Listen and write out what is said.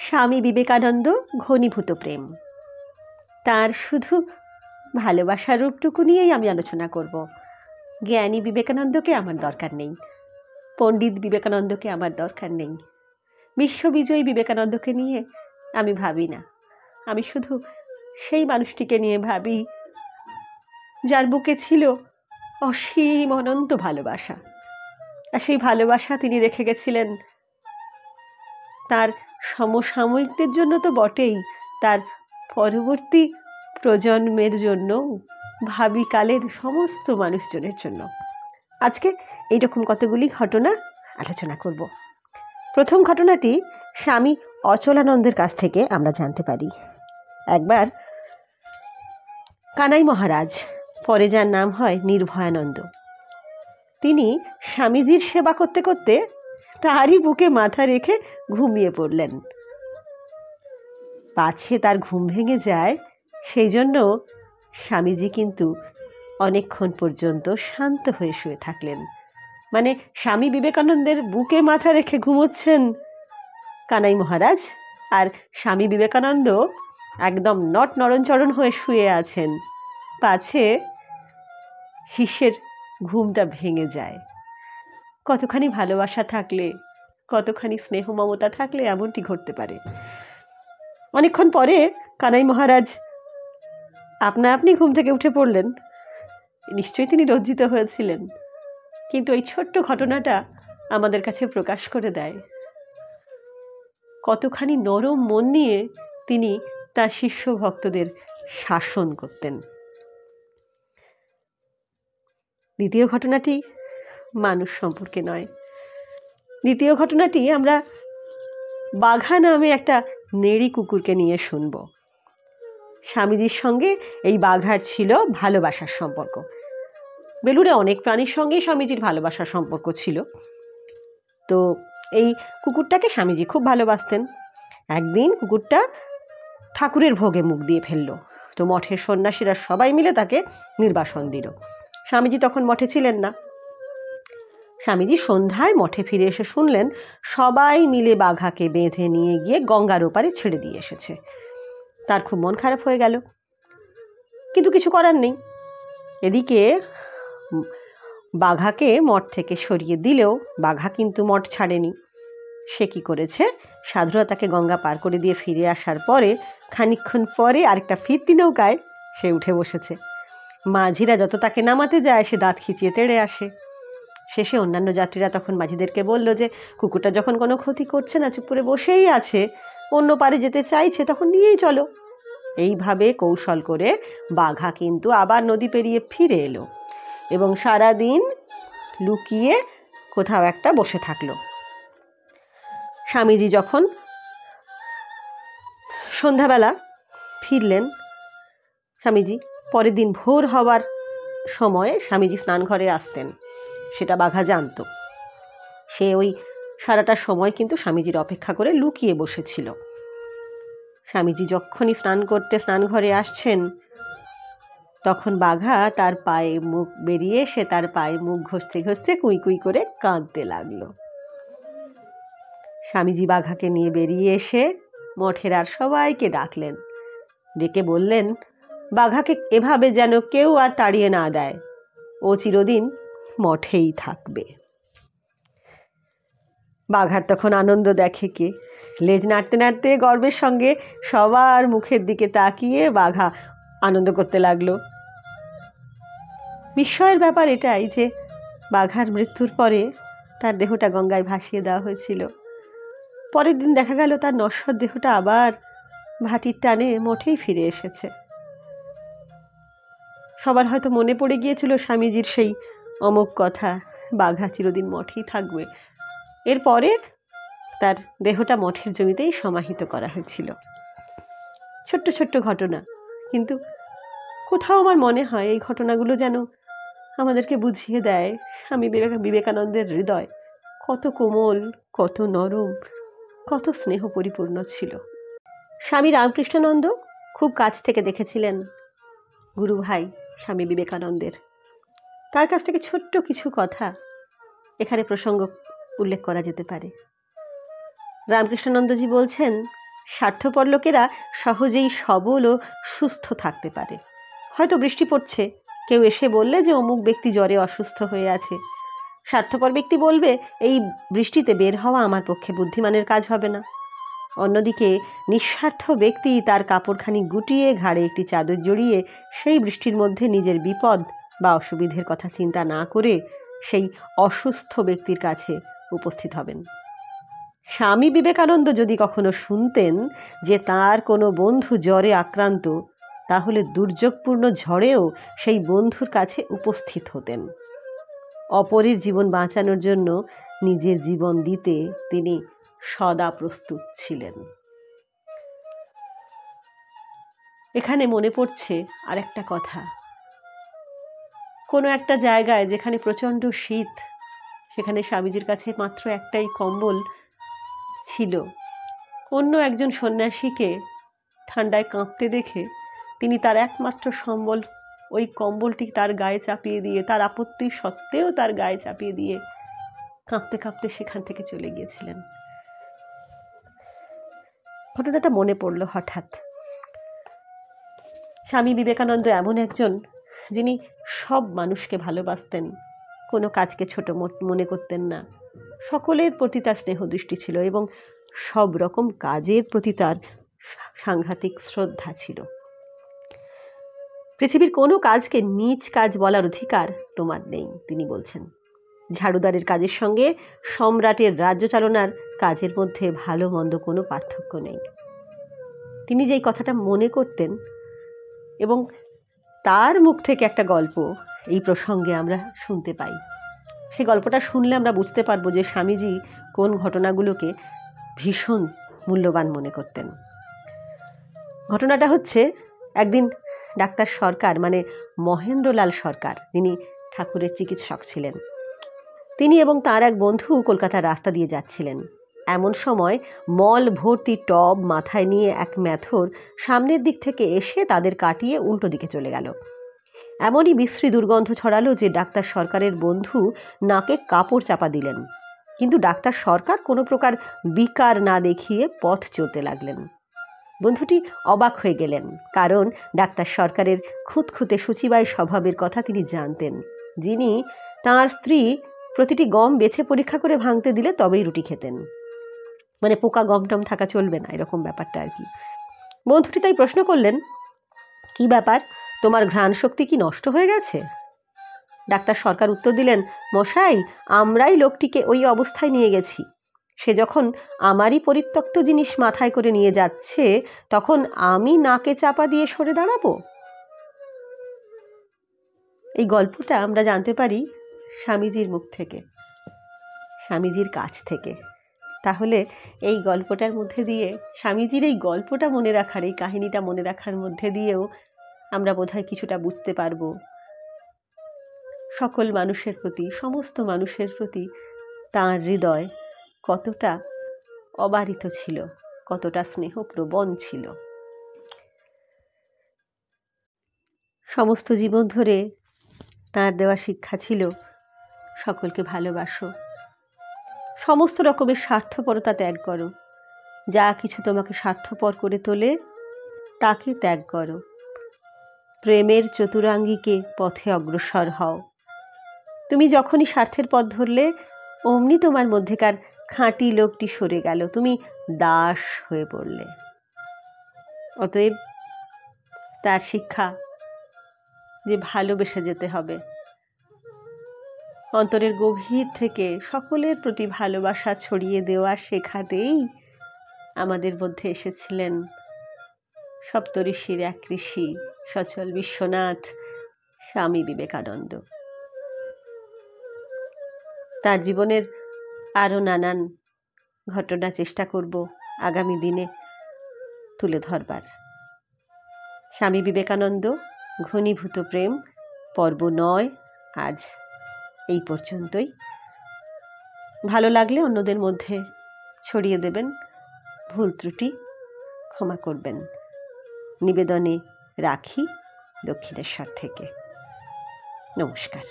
স্বামী বিবেকানন্দ ঘনীভূত প্রেম, তার শুধু ভালোবাসার রূপটুকু নিয়েই আমি আলোচনা করব। জ্ঞানী বিবেকানন্দকে আমার দরকার নেই, পণ্ডিত বিবেকানন্দকে আমার দরকার নেই, বিশ্ববিজয়ী বিবেকানন্দকে নিয়ে আমি ভাবি না। আমি শুধু সেই মানুষটিকে নিয়ে ভাবি যার বুকে ছিল অসীম অনন্ত ভালোবাসা। আর সেই ভালোবাসা তিনি রেখে গেছিলেন তার সমসাময়িকদের জন্য তো বটেই, তার পরবর্তী প্রজন্মের জন্য, ভাবি কালের সমস্ত মানুষজনের জন্য। আজকে এইরকম কতগুলি ঘটনা আলোচনা করব। প্রথম ঘটনাটি স্বামী অচলানন্দের কাছ থেকে আমরা জানতে পারি। একবার কানাই মহারাজ, পরে যার নাম হয় নির্ভয়ানন্দ, তিনি স্বামীজির সেবা করতে করতে তারই বুকে মাথা রেখে ঘুমিয়ে পড়লেন। পাছে তার ঘুম ভেঙে যায় সেই জন্য স্বামীজি কিন্তু অনেকক্ষণ পর্যন্ত শান্ত হয়ে শুয়ে থাকলেন। মানে স্বামী বিবেকানন্দের বুকে মাথা রেখে ঘুমোচ্ছেন কানাই মহারাজ, আর স্বামী বিবেকানন্দ একদম নরঞ্চরণ হয়ে শুয়ে আছেন, পাছে শিষ্যের ঘুমটা ভেঙে যায়। কতখানি ভালোবাসা থাকলে, কতখানি স্নেহ মমতা থাকলে এমনটি ঘটতে পারে। অনেকক্ষণ পরে কানাই মহারাজ আপনি ঘুম থেকে উঠে পড়লেন। নিশ্চয়ই তিনি লজ্জিত হয়েছিলেন, কিন্তু এই ছোট্ট ঘটনাটা আমাদের কাছে প্রকাশ করে দেয় কতখানি নরম মন নিয়ে তিনি তার শিষ্য ভক্তদের শাসন করতেন। দ্বিতীয় ঘটনাটি মানুষ সম্পর্কে নয়। দ্বিতীয় ঘটনাটি আমরা বাঘা নামে একটা নেড়ি কুকুরকে নিয়ে শুনব। স্বামীজির সঙ্গে এই বাঘার ছিল ভালোবাসার সম্পর্ক। বেলুড়ে অনেক প্রাণীর সঙ্গে স্বামীজির ভালোবাসার সম্পর্ক ছিল। তো এই কুকুরটাকে স্বামীজি খুব ভালোবাসতেন। একদিন কুকুরটা ঠাকুরের ভোগে মুখ দিয়ে ফেলল। তো মঠের সন্ন্যাসীরা সবাই মিলে তাকে নির্বাসন দিল। স্বামীজি তখন মঠে ছিলেন না। স্বামীজি সন্ধ্যায় মঠে ফিরে এসে শুনলেন সবাই মিলে বাঘাকে বেঁধে নিয়ে গিয়ে গঙ্গার ওপারে ছেড়ে দিয়ে এসেছে। তার খুব মন খারাপ হয়ে গেল, কিন্তু কিছু করার নেই। এদিকে বাঘাকে মঠ থেকে সরিয়ে দিলেও বাঘা কিন্তু মঠ ছাড়েনি। সে কি করেছে, সাধুরা তাকে গঙ্গা পার করে দিয়ে ফিরে আসার পরে খানিকক্ষণ পরে আরেকটা ফিরতি নৌকায় সে উঠে বসেছে। মাঝিরা যত তাকে নামাতে যায় সে দাঁত খিচিয়ে তেড়ে আসে। শেষে অন্যান্য যাত্রীরা তখন মাঝিদেরকে বলল যে কুকুরটা যখন কোনো ক্ষতি করছে না, চুপ করে বসেই আছে, অন্য পারে যেতে চাইছে, তখন নিয়েই চলো। এইভাবে কৌশল করে বাঘা কিন্তু আবার নদী পেরিয়ে ফিরে এলো এবং সারাদিন লুকিয়ে কোথাও একটা বসে থাকলো। স্বামীজি যখন সন্ধ্যাবেলা ফিরলেন, স্বামীজি পরের দিন ভোর হওয়ার সময়ে স্বামীজি স্নানঘরে আসতেন, সেটা বাঘা জানত। সে ওই সারাটা সময় কিন্তু স্বামীজির অপেক্ষা করে লুকিয়ে বসেছিল। স্বামীজি যখনই স্নান করতে স্নানঘরে আসছেন তখন বাঘা তার পায়ে মুখ বেরিয়ে সে তার পায়ে মুখ ঘষতে ঘষতে কুই কুই করে কাঁদতে লাগলো। স্বামীজি বাঘাকে নিয়ে বেরিয়ে এসে মঠের আর সবাইকে ডাকলেন, ডেকে বললেন বাঘাকে এভাবে যেন কেউ আর তাড়িয়ে না দেয়, ও চিরদিন মঠেই থাকবে। বাঘার তখন আনন্দ দেখে কে, লেজ নাড়তে নাড়তে গর্বের সঙ্গে সবার মুখের দিকে তাকিয়ে বাঘা আনন্দ করতে লাগলো। বিস্ময়ের ব্যাপার এটাই যে বাঘার মৃত্যুর পরে তার দেহটা গঙ্গায় ভাসিয়ে দেওয়া হয়েছিল। পরের দিন দেখা গেল তার নশ্বর দেহটা আবার ভাটির টানে মঠেই ফিরে এসেছে। সবার হয়তো মনে পড়ে গিয়েছিল স্বামীজির সেই অমোঘ কথা, বাঘা চিরদিন মঠেই থাকবে। এরপরে তার দেহটা মঠের জমিতেই সমাহিত করা হয়েছিল। ছোট্ট ছোট্ট ঘটনা, কিন্তু কোথাও আমার মনে হয় এই ঘটনাগুলো যেন আমাদেরকে বুঝিয়ে দেয় স্বামী বিবেকানন্দের হৃদয় কত কোমল, কত নরম, কত স্নেহ পরিপূর্ণ ছিল। স্বামী রামকৃষ্ণানন্দ খুব কাছ থেকে দেখেছিলেন গুরু ভাই স্বামী বিবেকানন্দের। তার কাছ থেকে ছোট্ট কিছু কথা এখানে প্রসঙ্গ উল্লেখ করা যেতে পারে। রামকৃষ্ণানন্দজি বলছেন, স্বার্থপর লোকেরা সহজেই সবল ও সুস্থ থাকতে পারে। হয়তো বৃষ্টি পড়ছে, কেউ এসে বললে যে অমুক ব্যক্তি জ্বরে অসুস্থ হয়ে আছে। স্বার্থপর ব্যক্তি বলবে, এই বৃষ্টিতে বের হওয়া আমার পক্ষে বুদ্ধিমানের কাজ হবে না। অন্যদিকে নিঃস্বার্থ ব্যক্তি তার কাপড়খানি গুটিয়ে ঘাড়ে একটি চাদর জড়িয়ে সেই বৃষ্টির মধ্যে নিজের বিপদ বা অসুবিধের কথা চিন্তা না করে সেই অসুস্থ ব্যক্তির কাছে উপস্থিত হবেন। স্বামী বিবেকানন্দ যদি কখনো শুনতেন যে তার কোনো বন্ধু জ্বরে আক্রান্ত, তাহলে দুর্যোগপূর্ণ ঝড়েও সেই বন্ধুর কাছে উপস্থিত হতেন। অপরের জীবন বাঁচানোর জন্য নিজের জীবন দিতে তিনি সদা প্রস্তুত ছিলেন। এখানে মনে পড়ছে আরেকটা কথা। কোনো একটা জায়গায় যেখানে প্রচণ্ড শীত, সেখানে স্বামীজির কাছে মাত্র একটাই কম্বল ছিল। অন্য একজন সন্ন্যাসীকে ঠান্ডায় কাঁপতে দেখে তিনি তার একমাত্র সম্বল ওই কম্বলটি তার গায়ে চাপিয়ে দিয়ে, তার আপত্তি সত্ত্বেও তার গায়ে চাপিয়ে দিয়ে কাঁপতে কাঁপতে সেখান থেকে চলে গিয়েছিলেন। ঘটনাটা মনে পড়ল হঠাৎ। স্বামী বিবেকানন্দ এমন একজন যিনি সব মানুষকে ভালোবাসতেন, কোনো কাজকে ছোট মনে করতেন না। সকলের প্রতি তার স্নেহ দৃষ্টি ছিল এবং সব রকম কাজের প্রতি তার সাংঘাতিক শ্রদ্ধা ছিল। পৃথিবীর কোনো কাজকে নীচ কাজ বলার অধিকার তোমার নেই, তিনি বলছেন। ঝাড়ুদারের কাজের সঙ্গে সম্রাটের রাজ্য চালনার কাজের মধ্যে ভালো মন্দ কোনো পার্থক্য নেই। তিনি যেই কথাটা মনে করতেন, এবং তার মুখ থেকে একটা গল্প এই প্রসঙ্গে আমরা শুনতে পাই। সেই গল্পটা শুনলে আমরা বুঝতে পারবো যে স্বামীজি কোন ঘটনাগুলোকে ভীষণ মূল্যবান মনে করতেন। ঘটনাটা হচ্ছে, একদিন ডাক্তার সরকার, মানে মহেন্দ্রলাল সরকার, যিনি ঠাকুরের চিকিৎসক ছিলেন, তিনি এবং তার এক বন্ধু কলকাতার রাস্তা দিয়ে যাচ্ছিলেন। এমন সময় মল ভর্তি টব মাথায় নিয়ে এক মেথর সামনের দিক থেকে এসে তাদের কাটিয়ে উল্টো দিকে চলে গেল। এমনই বিশ্রী দুর্গন্ধ ছড়ালো যে ডাক্তার সরকারের বন্ধু নাকে কাপড় চাপা দিলেন, কিন্তু ডাক্তার সরকার কোনো প্রকার বিকার না দেখিয়ে পথ চলতে লাগলেন। বন্ধুটি অবাক হয়ে গেলেন, কারণ ডাক্তার সরকারের খুঁতখুঁতে শুচিবাই স্বভাবের কথা তিনি জানতেন, যিনি তাঁর স্ত্রী প্রতিটি গম বেছে পরীক্ষা করে ভাঙতে দিলে তবেই রুটি খেতেন। মানে পোকা গম টম থাকা চলবে না, এরকম ব্যাপারটা আর কি। বন্ধুটি তাই প্রশ্ন করলেন, কি ব্যাপার, তোমার ঘ্রাণ শক্তি কি নষ্ট হয়ে গেছে? ডাক্তার সরকার উত্তর দিলেন, মশাই, আমরাই লোকটিকে ওই অবস্থায় নিয়ে গেছি। সে যখন আমারই পরিত্যক্ত জিনিস মাথায় করে নিয়ে যাচ্ছে, তখন আমি নাকে চাপা দিয়ে সরে দাঁড়াবো? এই গল্পটা আমরা জানতে পারি স্বামীজির মুখ থেকে, স্বামীজির কাছ থেকে। তাহলে এই গল্পটার মধ্যে দিয়ে, স্বামীজির এই গল্পটা মনে রাখার, এই কাহিনীটা মনে রাখার মধ্যে দিয়েও আমরা বোধহয় কিছুটা বুঝতে পারবো সকল মানুষের প্রতি, সমস্ত মানুষের প্রতি তাঁর হৃদয় কতটা অবারিত ছিল, কতটা স্নেহপ্রবণ ছিল। সমস্ত জীবন ধরে তাঁর দেওয়া শিক্ষা ছিল, সকলকে ভালোবাসো, সমস্ত রকমের স্বার্থপরতা ত্যাগ করো, যা কিছু তোমাকে স্বার্থপর করে তোলে তাকে ত্যাগ করো, প্রেমের চতুরাঙ্গীকে পথে অগ্রসর হও। তুমি যখনই স্বার্থের পথ ধরলে, অমনি তোমার মধ্যেকার খাঁটি লোকটি সরে গেল, তুমি দাস হয়ে পড়লে। অতএব তার শিক্ষা যে ভালোবেসে যেতে হবে, অন্তরের গভীর থেকে সকলের প্রতি ভালোবাসা ছড়িয়ে দেওয়া শেখাতেই আমাদের মধ্যে এসেছিলেন সপ্তঋষির এক ঋষি সচল বিশ্বনাথ স্বামী বিবেকানন্দ। তার জীবনের আরও নানান ঘটনা চেষ্টা করব আগামী দিনে তুলে ধরবার। স্বামী বিবেকানন্দ ঘনীভূত প্রেম পর্ব 9 আজ এই পর্যন্তই। ভালো লাগলে অন্যদের মধ্যে ছড়িয়ে দেবেন, ভুল ত্রুটি ক্ষমা করবেন। নিবেদনে রাখি দক্ষিণেশ্বর থেকে। নমস্কার।